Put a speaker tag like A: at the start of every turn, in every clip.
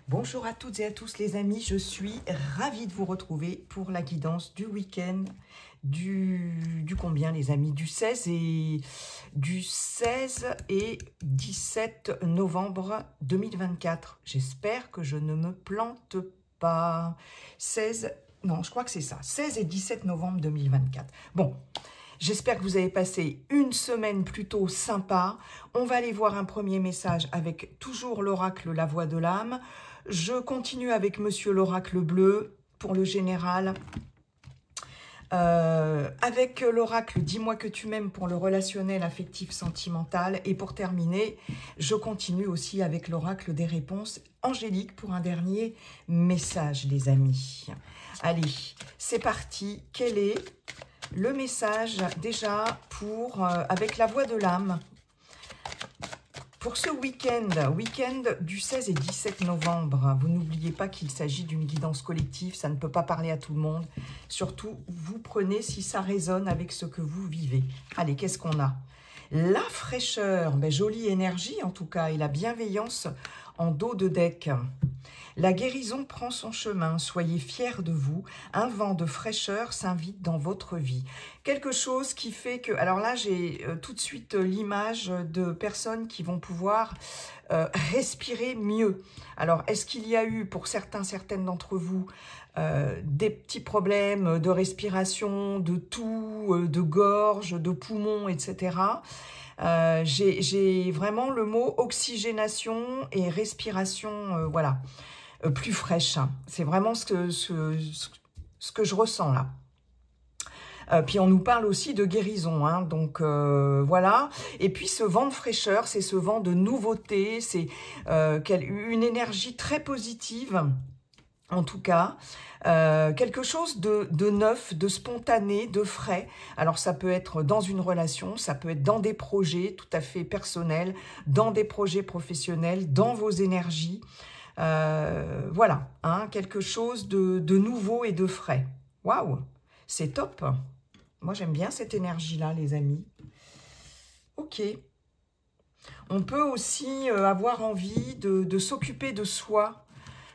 A: Bonjour à toutes et à tous les amis, je suis ravie de vous retrouver pour la guidance du week-end du combien les amis, du 16 et 17 novembre 2024. J'espère que je ne me plante pas. 16, non je crois que c'est ça, 16 et 17 novembre 2024. Bon, j'espère que vous avez passé une semaine plutôt sympa. On va aller voir un premier message avec toujours l'oracle La Voix de l'âme. Je continue avec Monsieur l'oracle bleu pour le général. Avec l'oracle Dis-moi que tu m'aimes pour le relationnel, affectif, sentimental. Et pour terminer, je continue aussi avec l'oracle des réponses angéliques pour un dernier message, les amis. Allez, c'est parti. Quel est le message déjà pour avec la voix de l'âme pour ce week-end du 16 et 17 novembre? Vous n'oubliez pas qu'il s'agit d'une guidance collective, ça ne peut pas parler à tout le monde. Surtout, vous prenez si ça résonne avec ce que vous vivez. Allez, qu'est-ce qu'on a? La fraîcheur, jolie énergie en tout cas, et la bienveillance en dos de deck. La guérison prend son chemin, soyez fiers de vous, un vent de fraîcheur s'invite dans votre vie. Quelque chose qui fait que, alors là j'ai tout de suite l'image de personnes qui vont pouvoir respirer mieux. Alors est-ce qu'il y a eu pour certaines d'entre vous des petits problèmes de respiration, de toux, de gorge, de poumons, etc. J'ai vraiment le mot oxygénation et respiration, voilà. Plus fraîche. C'est vraiment ce que je ressens là. Puis on nous parle aussi de guérison, hein, donc voilà. Et puis ce vent de fraîcheur, c'est ce vent de nouveauté, c'est une énergie très positive, en tout cas. Quelque chose de neuf, de spontané, de frais. Alors ça peut être dans une relation, ça peut être dans des projets tout à fait personnels, dans des projets professionnels, dans vos énergies. Voilà, hein, quelque chose de nouveau et de frais. Waouh, c'est top. Moi, j'aime bien cette énergie-là, les amis. Ok. On peut aussi avoir envie de s'occuper de soi.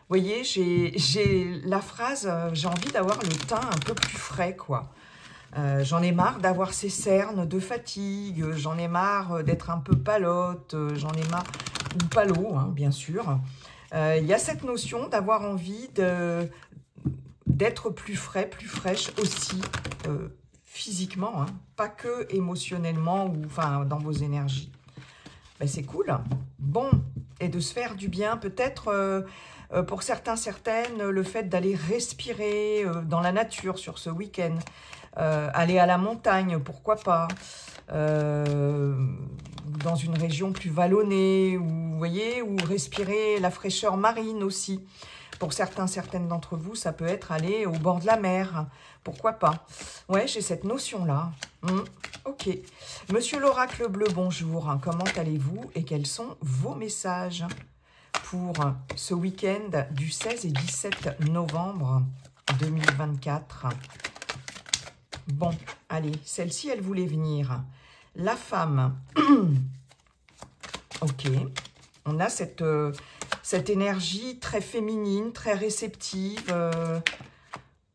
A: Vous voyez, j'ai la phrase, j'ai envie d'avoir le teint un peu plus frais, quoi. J'en ai marre d'avoir ces cernes de fatigue, j'en ai marre d'être un peu palote, j'en ai marre, ou palo, hein, bien sûr. Il y a cette notion d'avoir envie d'être plus frais, plus fraîche aussi, physiquement, hein, pas que émotionnellement ou enfin dans vos énergies. Ben, c'est cool. Bon, et de se faire du bien, peut-être pour certaines, le fait d'aller respirer dans la nature sur ce week-end, aller à la montagne, pourquoi pas, dans une région plus vallonnée, ou vous voyez, ou respirer la fraîcheur marine aussi. Pour certaines d'entre vous, ça peut être aller au bord de la mer, pourquoi pas. Ouais, j'ai cette notion-là. Ok. Monsieur l'oracle bleu, bonjour. Comment allez-vous et quels sont vos messages pour ce week-end du 16 et 17 novembre 2024? Bon, allez, celle-ci, elle voulait venir. La femme. Ok. On a cette énergie très féminine, très réceptive.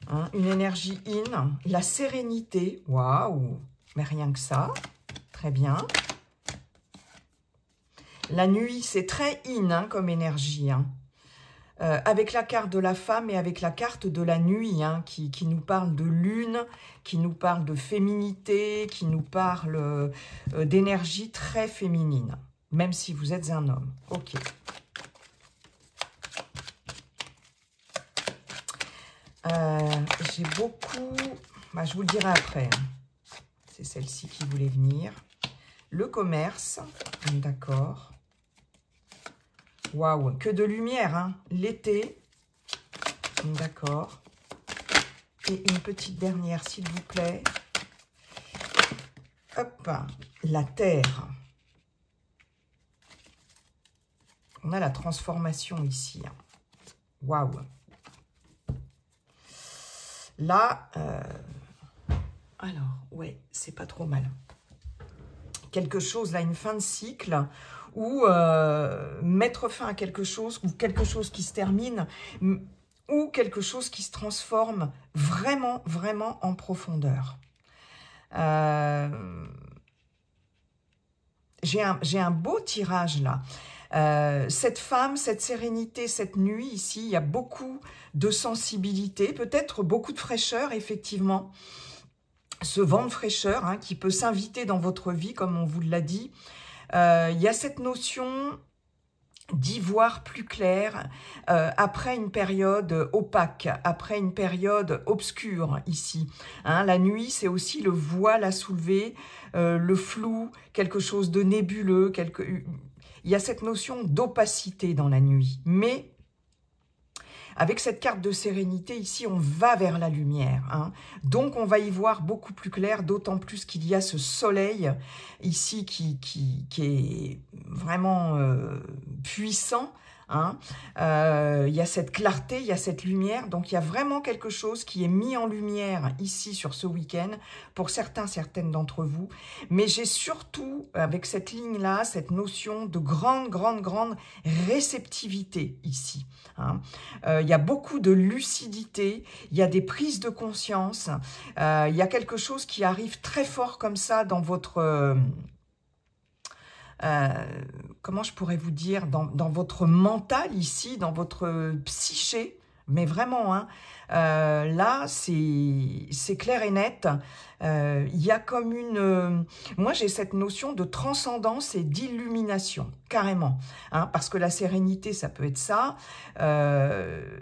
A: Hein, une énergie in. La sérénité. Waouh. Mais rien que ça. Très bien. La nuit, c'est très in hein, comme énergie. Hein. Avec la carte de la femme et avec la carte de la nuit, hein, qui nous parle de lune, qui nous parle de féminité, qui nous parle d'énergie très féminine, même si vous êtes un homme. Ok. J'ai beaucoup... je vous le dirai après. Hein. C'est celle-ci qui voulait venir. Le commerce, d'accord. Waouh, que de lumière, hein. L'été, d'accord. Et une petite dernière, s'il vous plaît. Hop, la terre. On a la transformation ici. Hein. Waouh. Là, alors, ouais, c'est pas trop mal. Quelque chose, là, une fin de cycle ou mettre fin à quelque chose, ou quelque chose qui se termine, ou quelque chose qui se transforme vraiment, vraiment en profondeur. J'ai un beau tirage là. Cette femme, cette sérénité, cette nuit ici, il y a beaucoup de sensibilité, peut-être beaucoup de fraîcheur, effectivement. Ce vent de fraîcheur hein, qui peut s'inviter dans votre vie, comme on vous l'a dit. Il y a cette notion d'y voir plus clair après une période opaque, après une période obscure ici. Hein, la nuit, c'est aussi le voile à soulever, le flou, quelque chose de nébuleux. Il y a cette notion d'opacité dans la nuit. Mais avec cette carte de sérénité, ici, on va vers la lumière. Hein. Donc, on va y voir beaucoup plus clair, d'autant plus qu'il y a ce soleil ici qui est vraiment puissant. Hein. Il y a cette clarté, il y a cette lumière. Donc, il y a vraiment quelque chose qui est mis en lumière ici sur ce week-end pour certaines d'entre vous. Mais j'ai surtout, avec cette ligne-là, cette notion de grande réceptivité ici. Hein. Il y a beaucoup de lucidité, il y a des prises de conscience, il y a quelque chose qui arrive très fort comme ça dans votre... comment je pourrais vous dire, dans votre mental ici, dans votre psyché, mais vraiment, hein, là, c'est clair et net. Il y a comme une... moi, j'ai cette notion de transcendance et d'illumination, carrément. Hein, parce que la sérénité, ça peut être ça.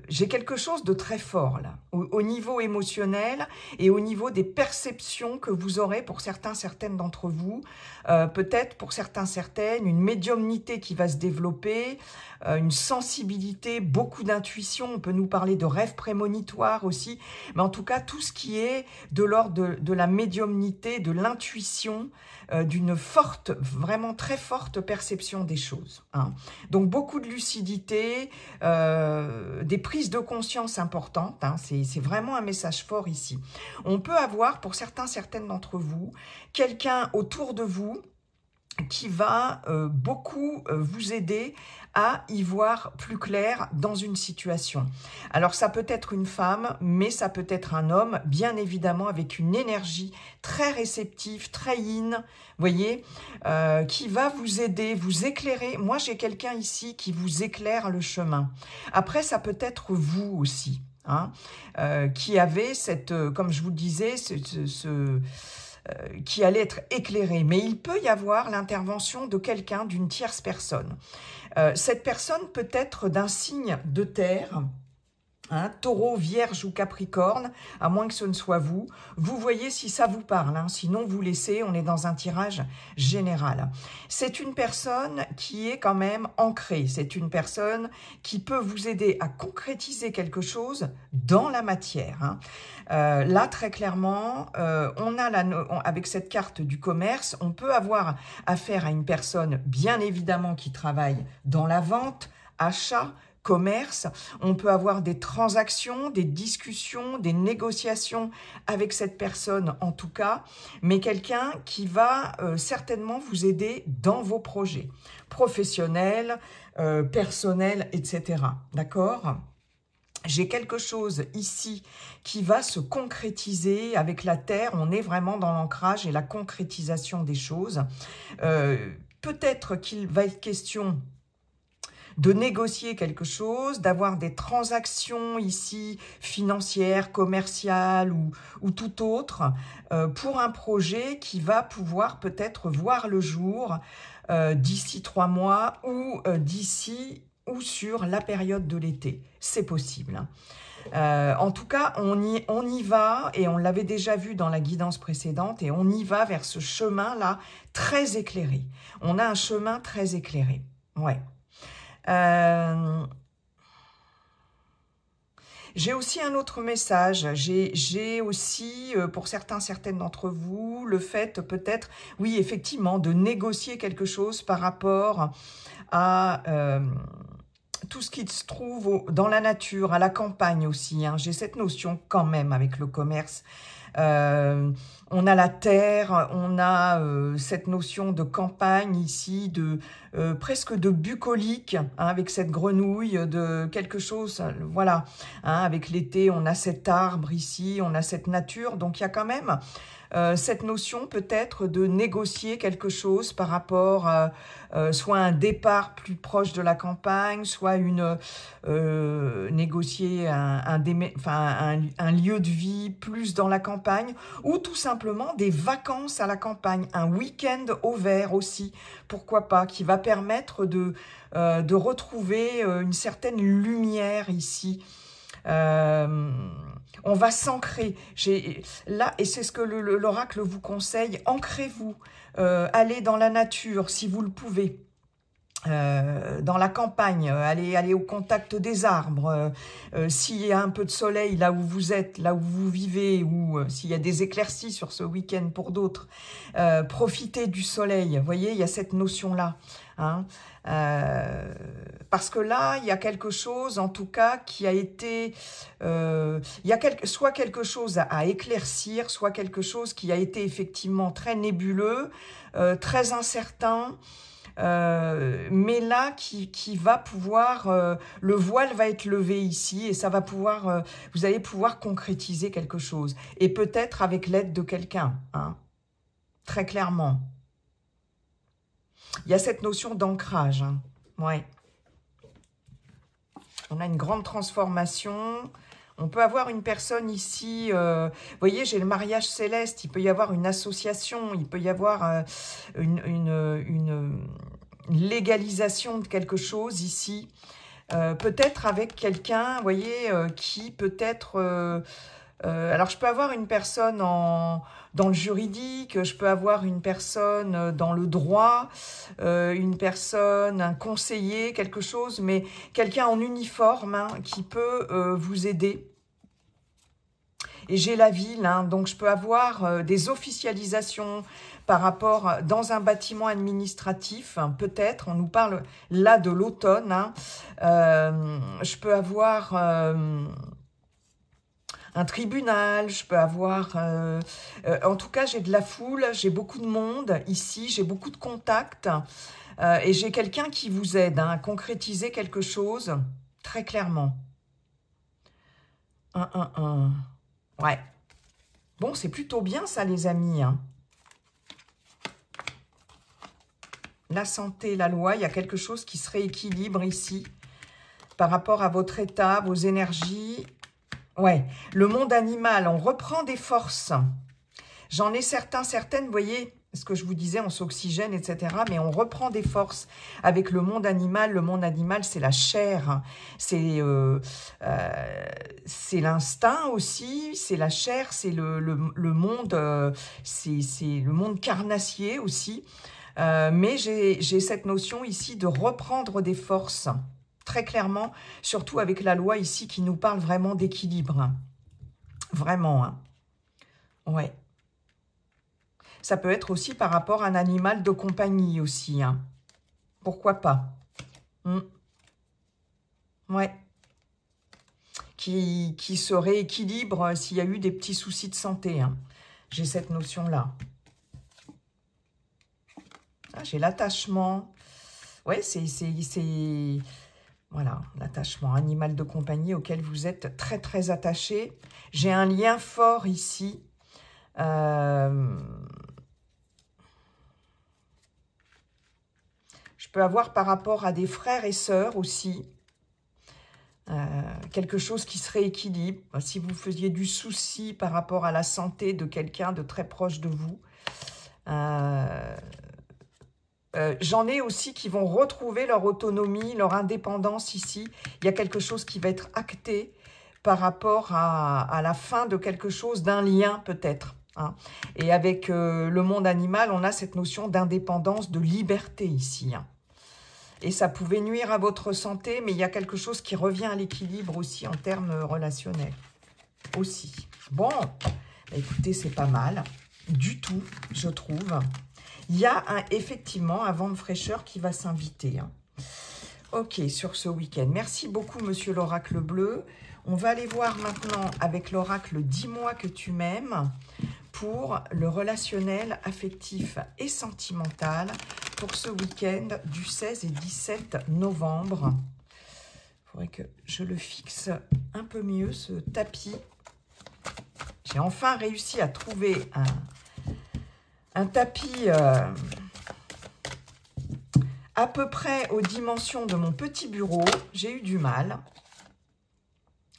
A: J'ai quelque chose de très fort, là, au niveau émotionnel et au niveau des perceptions que vous aurez pour certaines d'entre vous. Peut-être pour certaines, une médiumnité qui va se développer, une sensibilité, beaucoup d'intuition. On peut nous parler de rêves prémonitoires aussi. Mais en tout cas, tout ce qui est de l'ordre de la médiumnité, de l'intuition, d'une forte, vraiment très forte perception des choses. Hein. Donc, beaucoup de lucidité, des prises de conscience importantes. Hein. C'est vraiment un message fort ici. On peut avoir, pour certaines d'entre vous, quelqu'un autour de vous qui va beaucoup vous aider à y voir plus clair dans une situation. Alors ça peut être une femme, mais ça peut être un homme, bien évidemment avec une énergie très réceptive, très yin, voyez, qui va vous aider, vous éclairer. Moi j'ai quelqu'un ici qui vous éclaire le chemin. Après ça peut être vous aussi, hein, qui avez cette, comme je vous le disais, qui allait être éclairé. Mais il peut y avoir l'intervention de quelqu'un, d'une tierce personne. Cette personne peut être d'un signe de terre, hein, Taureau, Vierge ou Capricorne, à moins que ce ne soit vous. Vous voyez si ça vous parle, hein, sinon vous laissez, on est dans un tirage général. C'est une personne qui est quand même ancrée, c'est une personne qui peut vous aider à concrétiser quelque chose dans la matière. Hein. Là, très clairement, on a avec cette carte du commerce, on peut avoir affaire à une personne, bien évidemment, qui travaille dans la vente, achat, commerce. On peut avoir des transactions, des discussions, des négociations avec cette personne, en tout cas, mais quelqu'un qui va certainement vous aider dans vos projets professionnels, personnels, etc. D'accord ? J'ai quelque chose ici qui va se concrétiser avec la Terre. On est vraiment dans l'ancrage et la concrétisation des choses. Peut-être qu'il va être question de négocier quelque chose, d'avoir des transactions ici financières, commerciales ou tout autre pour un projet qui va pouvoir peut-être voir le jour d'ici 3 mois ou d'ici ou sur la période de l'été. C'est possible. En tout cas, on y va, et on l'avait déjà vu dans la guidance précédente, et on y va vers ce chemin-là très éclairé. On a un chemin très éclairé. Ouais. J'ai aussi un autre message. J'ai aussi, pour certaines d'entre vous, le fait peut-être, oui, effectivement, de négocier quelque chose par rapport à tout ce qui se trouve dans la nature, à la campagne aussi. Hein. J'ai cette notion quand même avec le commerce. On a la terre, on a cette notion de campagne ici, de presque de bucolique, hein, avec cette grenouille, de quelque chose, voilà. Hein, avec l'été, on a cet arbre ici, on a cette nature, donc il y a quand même cette notion peut-être de négocier quelque chose par rapport à soit un départ plus proche de la campagne, soit négocier un lieu de vie plus dans la campagne, ou tout simplement des vacances à la campagne, un week-end au vert aussi, pourquoi pas, qui va permettre de retrouver une certaine lumière ici. On va s'ancrer. Là, et c'est ce que l'oracle vous conseille, ancrez-vous, allez dans la nature si vous le pouvez. Dans la campagne, allez au contact des arbres, s'il y a un peu de soleil là où vous êtes, là où vous vivez, ou s'il y a des éclaircies sur ce week-end pour d'autres, profitez du soleil, vous voyez, il y a cette notion-là, hein, parce que là, il y a quelque chose, en tout cas, qui a été, il y a soit quelque chose à éclaircir, soit quelque chose qui a été effectivement très nébuleux, très incertain, mais là qui va pouvoir, le voile va être levé ici et ça va pouvoir, vous allez pouvoir concrétiser quelque chose et peut-être avec l'aide de quelqu'un, hein, très clairement. Il y a cette notion d'ancrage, hein, ouais. On a une grande transformation. On peut avoir une personne ici, vous voyez, j'ai le mariage céleste, il peut y avoir une association, il peut y avoir une légalisation de quelque chose ici, peut-être avec quelqu'un, vous voyez, qui peut-être... alors, je peux avoir une personne dans le juridique, je peux avoir une personne dans le droit, une personne, un conseiller, quelque chose, mais quelqu'un en uniforme, hein, qui peut vous aider. Et j'ai la ville, hein, donc je peux avoir des officialisations par rapport dans un bâtiment administratif, hein, peut-être, on nous parle là de l'automne, hein, je peux avoir... un tribunal, je peux avoir... en tout cas, j'ai de la foule, j'ai beaucoup de monde ici, j'ai beaucoup de contacts, et j'ai quelqu'un qui vous aide, hein, à concrétiser quelque chose très clairement. Ouais. Bon, c'est plutôt bien ça, les amis, hein. La santé, la loi, il y a quelque chose qui se rééquilibre ici par rapport à votre état, vos énergies. Ouais, le monde animal, on reprend des forces. J'en ai certaines, vous voyez, ce que je vous disais, on s'oxygène, etc. Mais on reprend des forces avec le monde animal. Le monde animal, c'est la chair, c'est l'instinct aussi, c'est la chair, c'est le monde, c'est le monde carnassier aussi. Mais j'ai cette notion ici de reprendre des forces. Très clairement, surtout avec la loi ici qui nous parle vraiment d'équilibre. Vraiment, hein. Ouais. Ça peut être aussi par rapport à un animal de compagnie aussi, hein. Pourquoi pas? Ouais. Qui se rééquilibre s'il y a eu des petits soucis de santé, hein. J'ai cette notion-là. Ah, j'ai l'attachement. Ouais, c'est... Voilà, l'attachement, animal de compagnie auquel vous êtes très, très attaché. J'ai un lien fort ici. Je peux avoir par rapport à des frères et sœurs aussi. Quelque chose qui se rééquilibre. Si vous faisiez du souci par rapport à la santé de quelqu'un de très proche de vous. J'en ai aussi qui vont retrouver leur autonomie, leur indépendance ici. Il y a quelque chose qui va être acté par rapport à la fin de quelque chose, d'un lien peut-être, hein. Et avec le monde animal, on a cette notion d'indépendance, de liberté ici, hein. Et ça pouvait nuire à votre santé, mais il y a quelque chose qui revient à l'équilibre aussi en termes relationnels. Aussi. Bon, écoutez, c'est pas mal du tout, je trouve. Il y a effectivement un vent de fraîcheur qui va s'inviter, hein. Ok, sur ce week-end. Merci beaucoup, monsieur l'oracle bleu. On va aller voir maintenant avec l'oracle « Dis-moi que tu m'aimes » pour le relationnel, affectif et sentimental pour ce week-end du 16 et 17 novembre. Il faudrait que je le fixe un peu mieux, ce tapis. J'ai enfin réussi à trouver un tapis à peu près aux dimensions de mon petit bureau. J'ai eu du mal.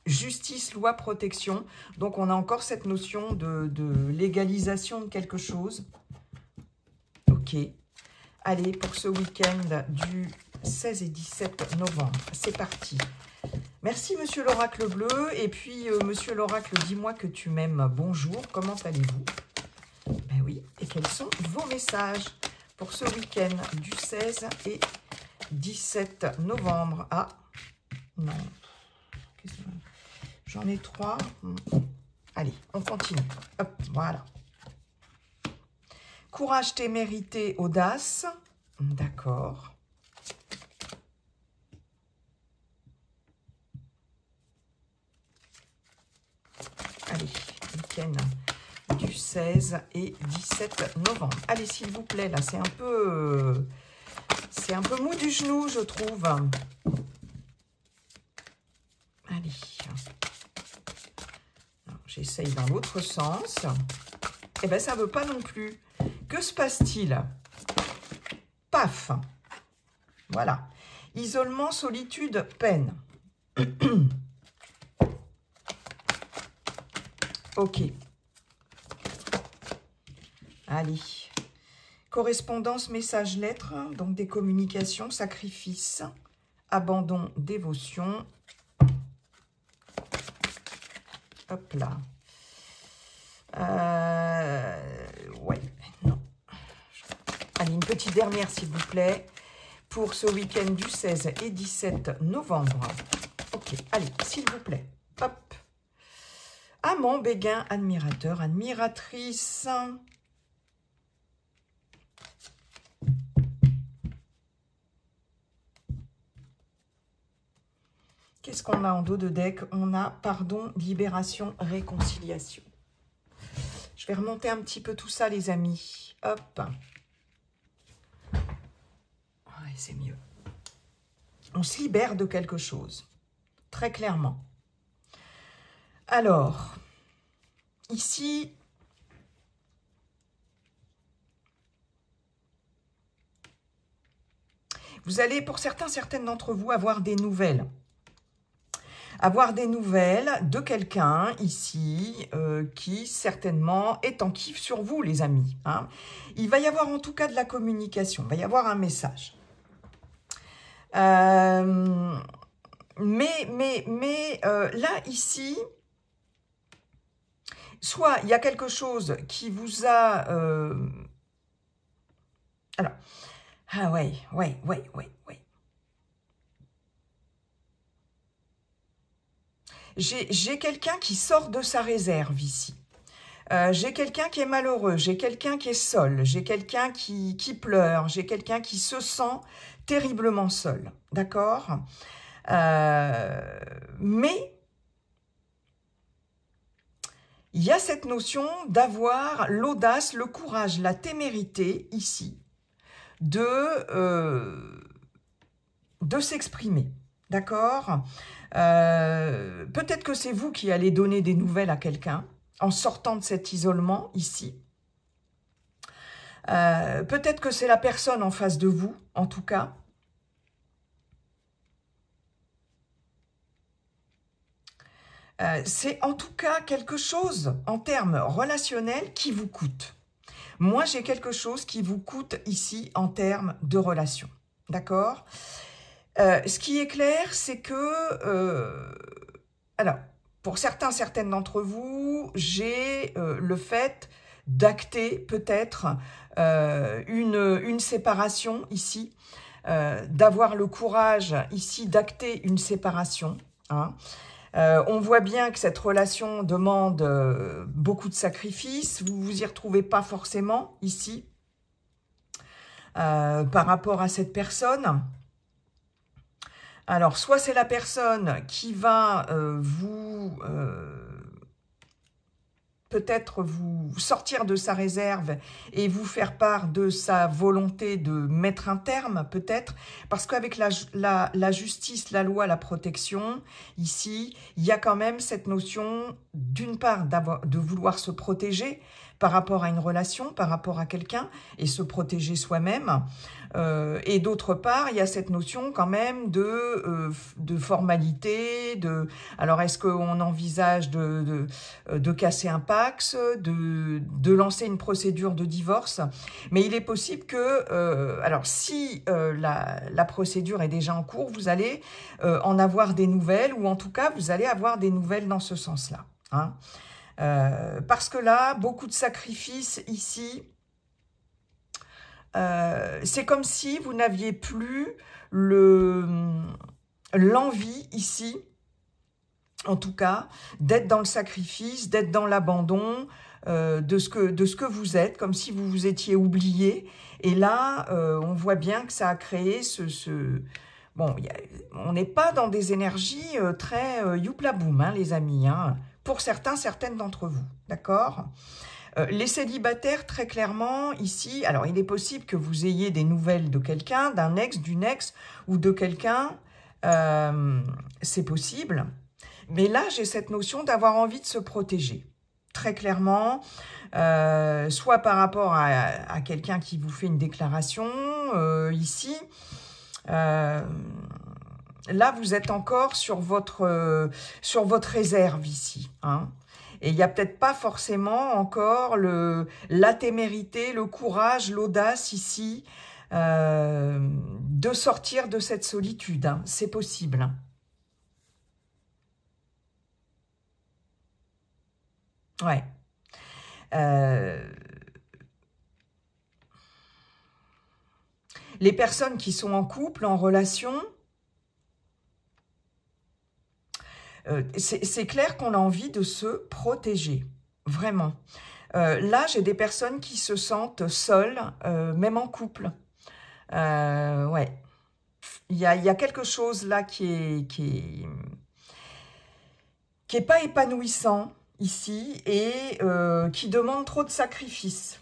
A: Justice, loi, protection. Donc, on a encore cette notion de légalisation de quelque chose. Ok. Allez, pour ce week-end du 16 et 17 novembre. C'est parti. Merci, monsieur l'oracle bleu. Et puis, monsieur l'oracle, dis-moi que tu m'aimes. Bonjour, comment allez-vous? Ben oui. Et quels sont vos messages pour ce week-end du 16 et 17 novembre? Ah, non. J'en ai 3. Allez, on continue. Hop, voilà. Courage, témérité, audace. D'accord. Allez, week-end du 16 et 17 novembre. Allez, s'il vous plaît, là, c'est un peu mou du genou, je trouve. Allez. J'essaye dans l'autre sens. Eh bien, ça ne veut pas non plus. Que se passe-t-il? Paf. Voilà. Isolement, solitude, peine. Ok. Allez. Correspondance, message, lettre. Donc, des communications, sacrifice, abandon, dévotion. Hop là. Ouais, non. Allez, une petite dernière, s'il vous plaît, pour ce week-end du 16 et 17 novembre. Ok, allez, s'il vous plaît. Hop. Amant, béguin, admirateur, admiratrice. Qu'est-ce qu'on a en dos de deck? On a pardon, libération, réconciliation. Je vais remonter un petit peu tout ça, les amis. Hop. Ouais, c'est mieux. On se libère de quelque chose. Très clairement. Alors, ici, vous allez, pour certaines d'entre vous, avoir des nouvelles. Avoir des nouvelles de quelqu'un ici qui certainement est en kiff sur vous, les amis. Hein. Il va y avoir en tout cas de la communication, il va y avoir un message. Là, ici, soit il y a quelque chose qui vous a... Alors, ah ouais. J'ai quelqu'un qui sort de sa réserve ici. J'ai quelqu'un qui est malheureux, j'ai quelqu'un qui est seul, j'ai quelqu'un qui pleure, j'ai quelqu'un qui se sent terriblement seul. D'accord? Mais il y a cette notion d'avoir l'audace, le courage, la témérité ici de s'exprimer. D'accord? Peut-être que c'est vous qui allez donner des nouvelles à quelqu'un en sortant de cet isolement ici. Peut-être que c'est la personne en face de vous, en tout cas. C'est en tout cas quelque chose en termes relationnels qui vous coûte. Moi, j'ai quelque chose qui vous coûte ici en termes de relation. D'accord? Ce qui est clair, c'est que, alors, pour certaines d'entre vous, j'ai le fait d'acter peut-être une séparation ici, d'avoir le courage ici d'acter une séparation. Hein. On voit bien que cette relation demande beaucoup de sacrifices, vous vous y retrouvez pas forcément ici par rapport à cette personne. Alors, soit c'est la personne qui va peut-être vous sortir de sa réserve et vous faire part de sa volonté de mettre un terme, peut-être, parce qu'avec la justice, la loi, la protection, ici, il y a quand même cette notion, d'une part, de vouloir se protéger par rapport à une relation, par rapport à quelqu'un, et se protéger soi-même. Et d'autre part, il y a cette notion quand même de formalité, alors est-ce qu'on envisage de casser un Pacs, de lancer une procédure de divorce, mais il est possible que, alors si la procédure est déjà en cours, vous allez en avoir des nouvelles, ou en tout cas, vous allez avoir des nouvelles dans ce sens-là. Hein. Parce que là, beaucoup de sacrifices ici, c'est comme si vous n'aviez plus l'envie ici, en tout cas, d'être dans le sacrifice, d'être dans l'abandon de ce que vous êtes, comme si vous vous étiez oublié. Et là, on voit bien que ça a créé Bon, on n'est pas dans des énergies très youpla boum, hein, les amis, hein, pour certaines d'entre vous, d'accord ? Les célibataires, très clairement, ici, alors il est possible que vous ayez des nouvelles de quelqu'un, d'un ex, d'une ex, ou de quelqu'un, c'est possible. Mais là, j'ai cette notion d'avoir envie de se protéger. Très clairement, soit par rapport à quelqu'un qui vous fait une déclaration, ici, là, vous êtes encore sur votre réserve ici, hein. Et il n'y a peut-être pas forcément encore la témérité, le courage, l'audace ici de sortir de cette solitude, hein. C'est possible. Ouais. Les personnes qui sont en couple, en relation, c'est clair qu'on a envie de se protéger, vraiment. Là, j'ai des personnes qui se sentent seules, même en couple. Ouais. Il y a quelque chose là qui est pas épanouissant ici et qui demande trop de sacrifices.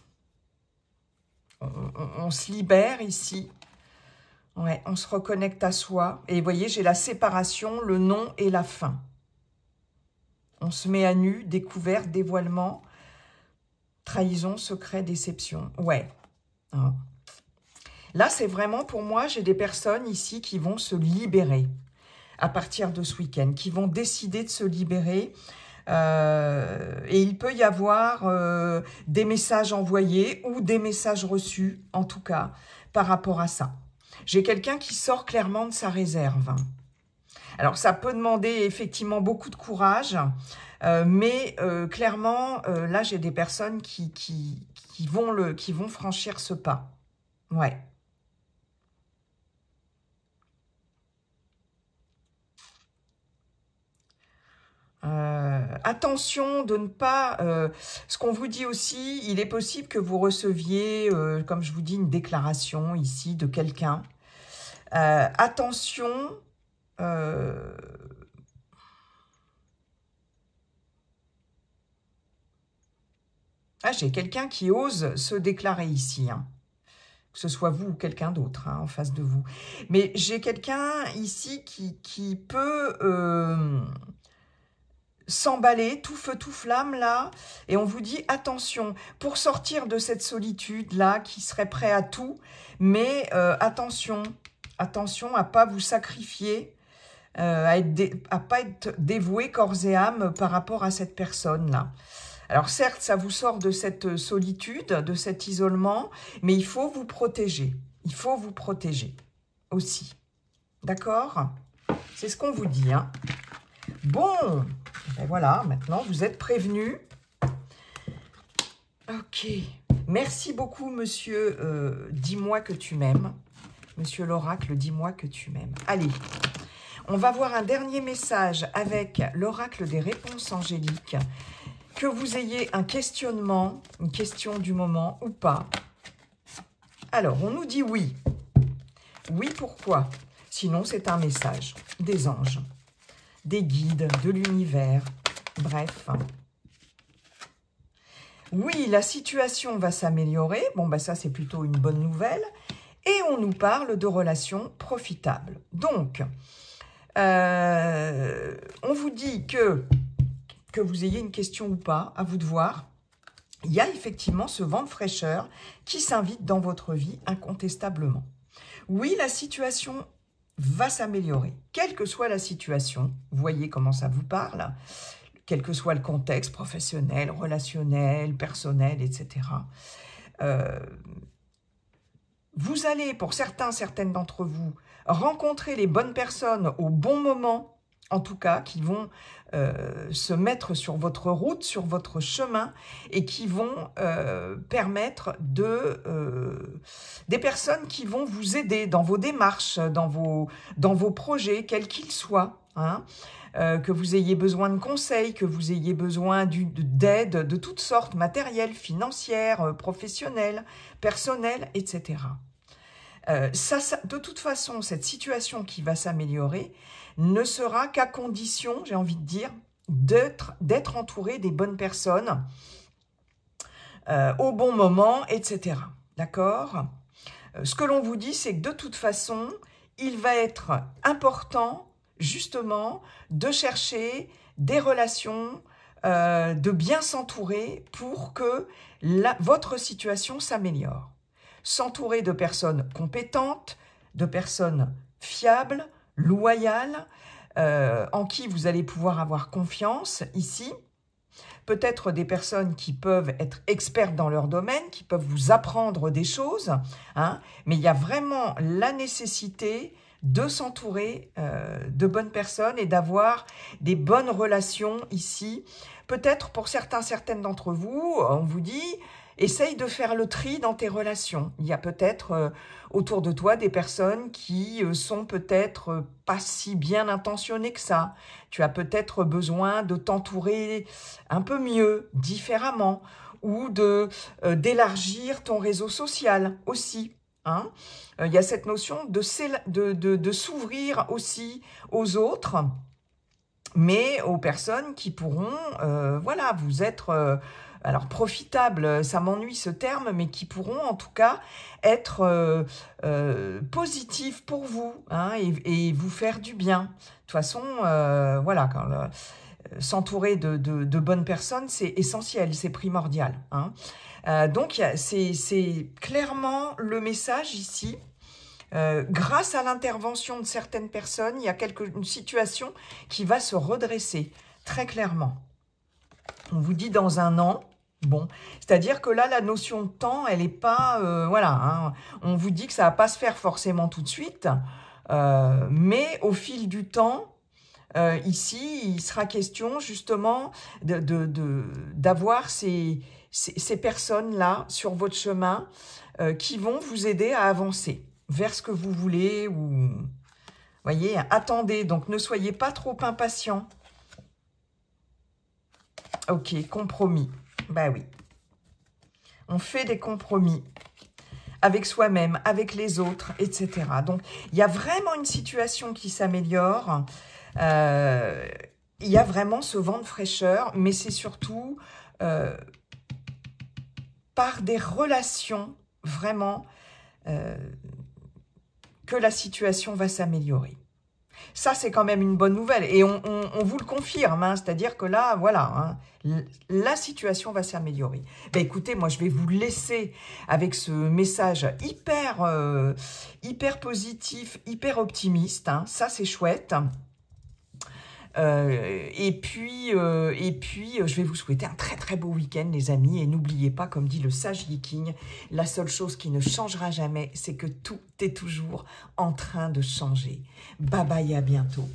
A: On se libère ici. Ouais, on se reconnecte à soi. Et vous voyez, j'ai la séparation, le non et la fin. On se met à nu, découverte, dévoilement, trahison, secret, déception. Ouais. Là, c'est vraiment, pour moi, j'ai des personnes ici qui vont se libérer à partir de ce week-end, qui vont décider de se libérer. Et il peut y avoir des messages envoyés ou des messages reçus, en tout cas, par rapport à ça. J'ai quelqu'un qui sort clairement de sa réserve. Alors, ça peut demander effectivement beaucoup de courage, mais clairement, là, j'ai des personnes qui vont franchir ce pas. Ouais. Attention de ne pas... ce qu'on vous dit aussi, il est possible que vous receviez, comme je vous dis, une déclaration ici de quelqu'un. Attention... j'ai quelqu'un qui ose se déclarer ici, hein. Que ce soit vous ou quelqu'un d'autre, hein, en face de vous. Mais j'ai quelqu'un ici qui peut s'emballer, tout feu, tout flamme, là. Et on vous dit, attention, pour sortir de cette solitude-là, qui serait prêt à tout, mais attention à ne pas vous sacrifier, à pas être dévoué corps et âme par rapport à cette personne-là. Alors certes, ça vous sort de cette solitude, de cet isolement, mais il faut vous protéger. Il faut vous protéger aussi. D'accord? C'est ce qu'on vous dit, hein. Bon, et voilà, maintenant vous êtes prévenus. Ok. Merci beaucoup, monsieur. Dis-moi que tu m'aimes. Monsieur l'oracle, dis-moi que tu m'aimes. Allez, on va voir un dernier message avec l'oracle des réponses angéliques. Que vous ayez un questionnement, une question du moment ou pas. Alors, on nous dit oui. Oui, pourquoi? Sinon, c'est un message des anges, des guides, de l'univers, bref. Oui, la situation va s'améliorer. Bon, bah ça, c'est plutôt une bonne nouvelle. Et on nous parle de relations profitables. Donc, on vous dit que vous ayez une question ou pas, à vous de voir. Il y a effectivement ce vent de fraîcheur qui s'invite dans votre vie incontestablement. Oui, la situation va s'améliorer, quelle que soit la situation. Vous voyez comment ça vous parle, quel que soit le contexte professionnel, relationnel, personnel, etc. Vous allez, pour certaines d'entre vous, rencontrer les bonnes personnes au bon moment, en tout cas, qui vont se mettre sur votre route, sur votre chemin, et qui vont permettre des personnes qui vont vous aider dans vos démarches, dans vos projets, quels qu'ils soient, hein, que vous ayez besoin de conseils, que vous ayez besoin d'aide de toutes sortes, matérielles, financières, professionnelles, personnelles, etc. De toute façon, cette situation qui va s'améliorer ne sera qu'à condition, j'ai envie de dire, d'être entouré des bonnes personnes au bon moment, etc. D'accord ? Ce que l'on vous dit, c'est que de toute façon, il va être important, justement, de chercher des relations, de bien s'entourer pour que votre situation s'améliore. S'entourer de personnes compétentes, de personnes fiables, loyales, en qui vous allez pouvoir avoir confiance ici. Peut-être des personnes qui peuvent être expertes dans leur domaine, qui peuvent vous apprendre des choses, hein, mais il y a vraiment la nécessité de s'entourer de bonnes personnes et d'avoir des bonnes relations ici. Peut-être pour certaines d'entre vous, on vous dit... Essaye de faire le tri dans tes relations. Il y a peut-être autour de toi des personnes qui sont peut-être pas si bien intentionnées que ça. Tu as peut-être besoin de t'entourer un peu mieux, différemment, ou d'élargir ton réseau social aussi. Hein. Il y a cette notion de s'ouvrir aussi aux autres, mais aux personnes qui pourront voilà, vous être... alors, profitable, ça m'ennuie ce terme, mais qui pourront en tout cas être positifs pour vous, hein, et vous faire du bien. De toute façon, voilà, s'entourer de bonnes personnes, c'est essentiel, c'est primordial. Hein. Donc, c'est clairement le message ici. Grâce à l'intervention de certaines personnes, il y a une situation qui va se redresser, très clairement. On vous dit dans un an. Bon, c'est-à-dire que là, la notion de temps, elle n'est pas... voilà, hein, on vous dit que ça ne va pas se faire forcément tout de suite, mais au fil du temps, ici, il sera question justement d'avoir ces personnes-là sur votre chemin qui vont vous aider à avancer vers ce que vous voulez. Ou, voyez, attendez, donc ne soyez pas trop impatient. Ok, compromis. Ben oui, on fait des compromis avec soi-même, avec les autres, etc. Donc, il y a vraiment une situation qui s'améliore. Il y a vraiment ce vent de fraîcheur, mais c'est surtout par des relations, vraiment, que la situation va s'améliorer. Ça, c'est quand même une bonne nouvelle. Et on vous le confirme, hein, c'est-à-dire que là, voilà, hein, la situation va s'améliorer. Ben, écoutez, moi, je vais vous laisser avec ce message hyper positif, hyper optimiste. Hein, ça, c'est chouette. Et puis, je vais vous souhaiter un très très beau week-end, les amis. Et n'oubliez pas, comme dit le sage Viking, la seule chose qui ne changera jamais, c'est que tout est toujours en train de changer. Bye bye, à bientôt.